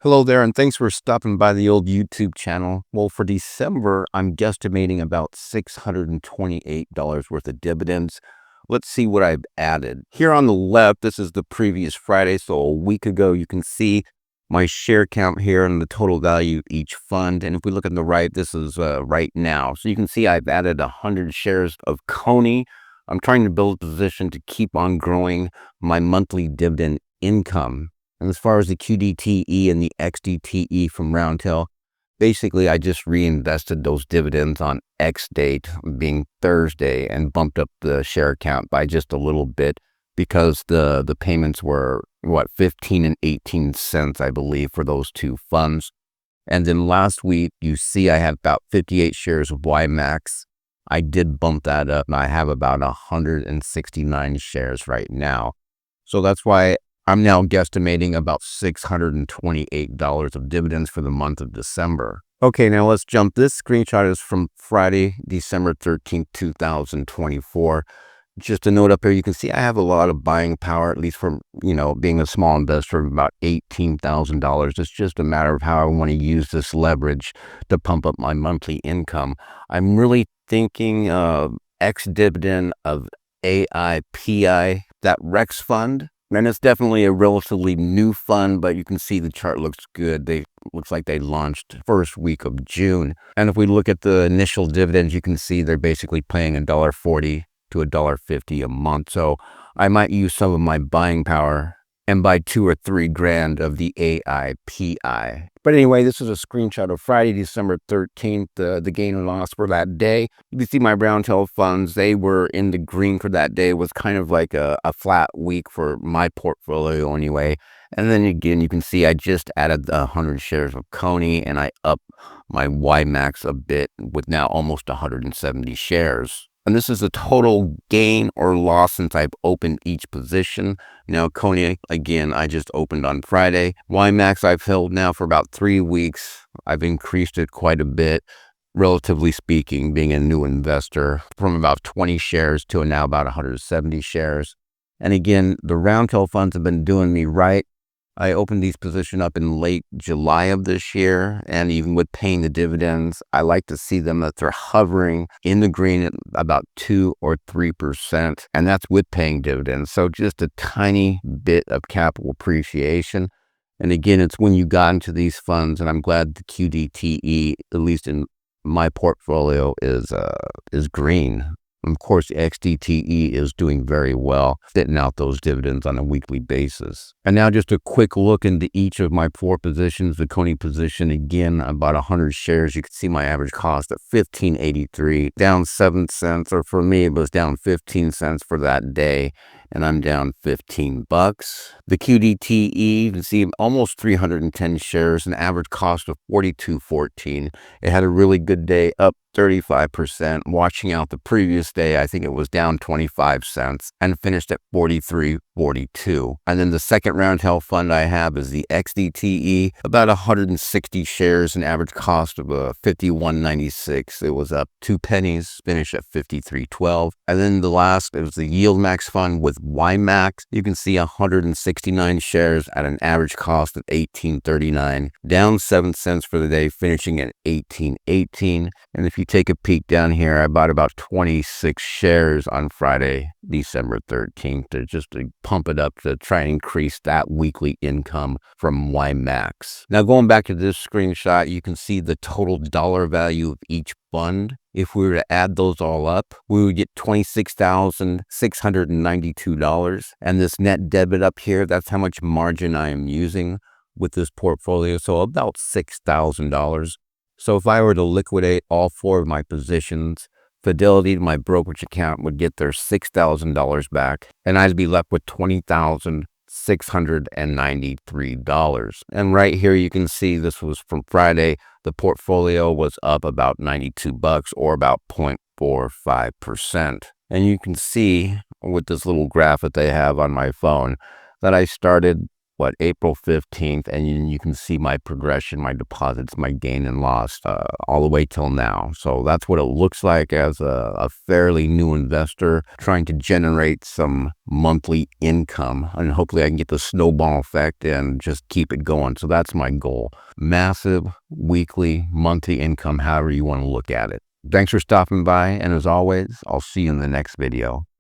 Hello there, and thanks for stopping by the old YouTube channel. Well, for December, I'm guesstimating about $628 worth of dividends. Let's see what I've added. Here on the left, this is the previous Friday, so a week ago, you can see my share count here and the total value of each fund. And if we look on the right, this is right now. So you can see I've added 100 shares of Cony. I'm trying to build a position to keep on growing my monthly dividend income. And as far as the QDTE and the XDTE from Roundhill, basically I just reinvested those dividends on X date, being Thursday, and bumped up the share count by just a little bit because the payments were, 15 and 18 cents, I believe, for those two funds. And then last week, you see I have about 58 shares of YieldMax. I did bump that up, and I have about 169 shares right now. So that's why I'm now guesstimating about $628 of dividends for the month of December. Okay, now let's jump. This screenshot is from Friday, December 13th, 2024. Just a note up here, you can see I have a lot of buying power, at least from, being a small investor of about $18,000. It's just a matter of how I want to use this leverage to pump up my monthly income. I'm really thinking of ex-dividend of AIPI, that Rex fund. And it's definitely a relatively new fund, but you can see the chart looks good. Looks like they launched first week of June. And if we look at the initial dividends, you can see they're basically paying $1.40 to $1.50 a month. So I might use some of my buying power and buy $2 or $3 grand of the AIPI. But anyway, this is a screenshot of Friday, December 13th, the gain and loss for that day. You can see my Roundhill funds, they were in the green for that day. It was kind of like a flat week for my portfolio anyway. And then again, you can see I just added 100 shares of Cony, and I upped my YieldMax a bit with now almost 170 shares. And this is the total gain or loss since I've opened each position. Now, Cony, again, I just opened on Friday. YieldMax I've held now for about 3 weeks. I've increased it quite a bit, relatively speaking, being a new investor, from about 20 shares to now about 170 shares. And again, the Roundhill funds have been doing me right. I opened these positions up in late July of this year, and even with paying the dividends, I like to see them that they're hovering in the green at about 2 or 3%, and that's with paying dividends. So just a tiny bit of capital appreciation. And again, it's when you got into these funds, and I'm glad the QDTE, at least in my portfolio, is green. Of course, the XDTE is doing very well, spitting out those dividends on a weekly basis. And now just a quick look into each of my 4 positions. The Cony position, again, about 100 shares. You can see my average cost at $15.83, down 7 cents, or for me, it was down 15 cents for that day, and I'm down $15. The QDTE, you can see almost 310 shares, an average cost of $42.14. It had a really good day, up 35%. Watching out the previous day, I think it was down 25 cents and finished at $43.42. And then the second Roundhill fund I have is the XDTE, about 160 shares, an average cost of $51.96. It was up 2 pennies, finished at $53.12. And then the last is the YieldMax fund with YieldMax. You can see 169 shares at an average cost of $18.39, down 7 cents for the day, finishing at $18.18. And if you take a peek down here, I bought about 26 shares on Friday, December 13th, to pump it up to try and increase that weekly income from YieldMax. Now, going back to this screenshot, you can see the total dollar value of each fund. If we were to add those all up, we would get $26,692. And this net debit up here, that's how much margin I am using with this portfolio. So about $6,000. So if I were to liquidate all 4 of my positions, Fidelity to my brokerage account would get their $6,000 back, and I'd be left with $20,693. And right here you can see this was from Friday. The portfolio was up about $92, or about 0.45%. And you can see with this little graph that they have on my phone that I started April 15th, and you can see my progression, my deposits, my gain and loss, all the way till now. So that's what it looks like as a fairly new investor trying to generate some monthly income, and hopefully I can get the snowball effect and just keep it going. So that's my goal. Massive weekly, monthly income, however you want to look at it. Thanks for stopping by, and as always, I'll see you in the next video.